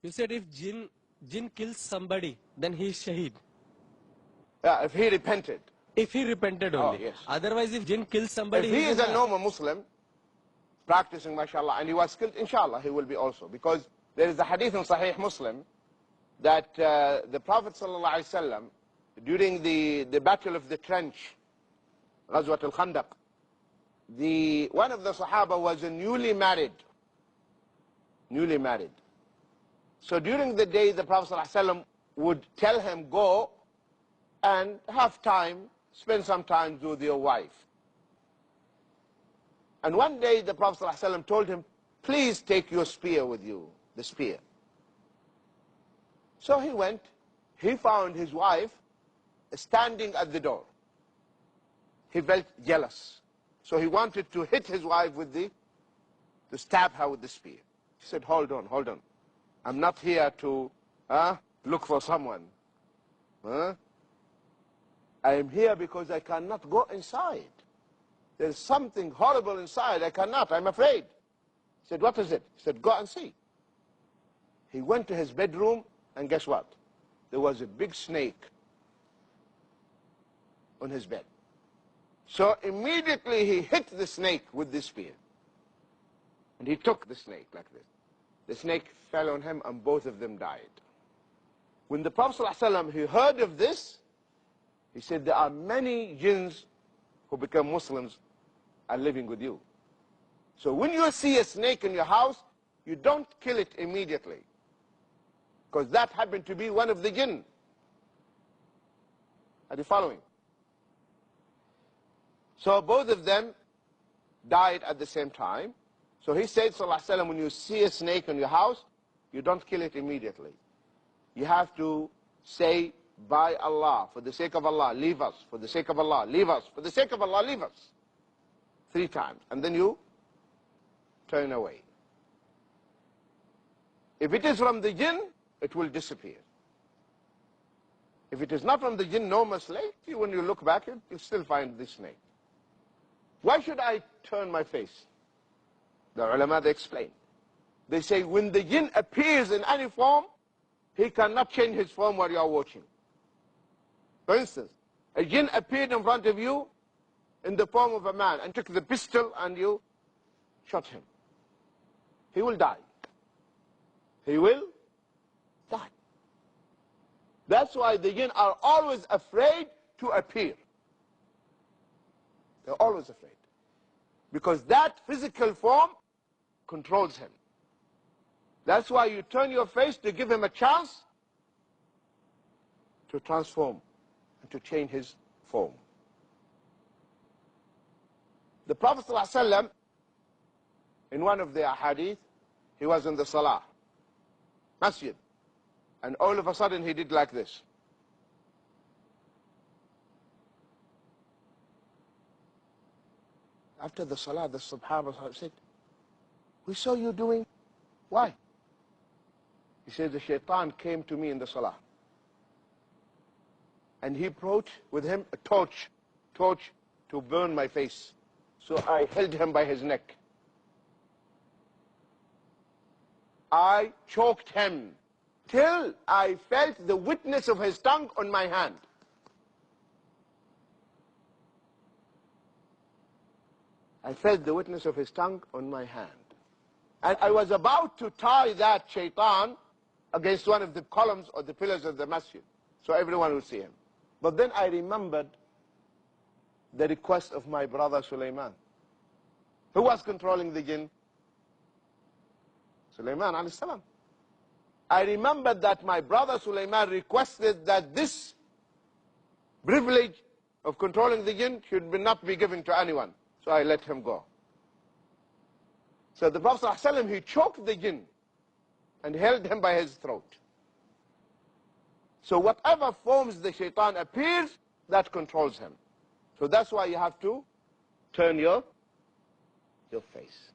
You said if jinn kills somebody, then he is shaheed. Yeah, if he repented. If he repented only. Oh, yes. Otherwise, if jinn kills somebody, If he is a in normal Muslim, practicing, mashallah, and he was killed, inshallah, he will be also. Because there is a hadith in Sahih Muslim that the Prophet ﷺ, during the Battle of the Trench, Ghazwat al-Khandaq, one of the Sahaba was a newly married. So during the day, the Prophet ﷺ would tell him, go and have time, spend some time with your wife. And one day the Prophet ﷺ told him, please take your spear with you, the spear. So he went, he found his wife standing at the door. He felt jealous. So he wanted to hit his wife to stab her with the spear. He said, hold on. I'm not here to look for someone. I am here because I cannot go inside. There's something horrible inside. I cannot. I'm afraid. He said, what is it? He said, go and see. He went to his bedroom, and guess what? There was a big snake on his bed. So immediately he hit the snake with the spear. And he took the snake like this. The snake fell on him, and both of them died. When the Prophet ﷺ, he heard of this, he said, there are many jinns who become Muslims are living with you. So when you see a snake in your house, you don't kill it immediately, because that happened to be one of the jinn. Are you following? So both of them died at the same time. So he said, sallallahu alaihi wasallam, when you see a snake in your house, you don't kill it immediately. You have to say, by Allah, for the sake of Allah, leave us. For the sake of Allah, leave us. For the sake of Allah, leave us. 3 times. And then you turn away. If it is from the jinn, it will disappear. If it is not from the jinn, no mistake, when you look back, you'll still find the snake. Why should I turn my face? The ulama, they explain. They say, when the jinn appears in any form, he cannot change his form while you are watching. For instance, a jinn appeared in front of you in the form of a man and took the pistol and you shot him. He will die. He will die. That's why the jinn are always afraid to appear. They're always afraid. Because that physical form controls him. That's why you turn your face to give him a chance to transform and to change his form. The Prophet ﷺ, in one of the ahadith, he was in the salah, masjid, and all of a sudden he did like this. After the salah, the Sahaba said, we saw you doing, why? He said, the shaitan came to me in the salah. And he brought with him a torch to burn my face. So I held him by his neck. I choked him till I felt the witness of his tongue on my hand. I felt the witness of his tongue on my hand. And I was about to tie that shaitan against one of the columns or the pillars of the masjid, so everyone would see him. But then I remembered the request of my brother Sulaiman. Who was controlling the jinn? Sulaiman alayhi salam. I remembered that my brother Sulaiman requested that this privilege of controlling the jinn should not be given to anyone. So I let him go. So the Prophet ﷺ, he choked the jinn and held him by his throat. So whatever forms the shaitan appears, that controls him. So that's why you have to turn your face.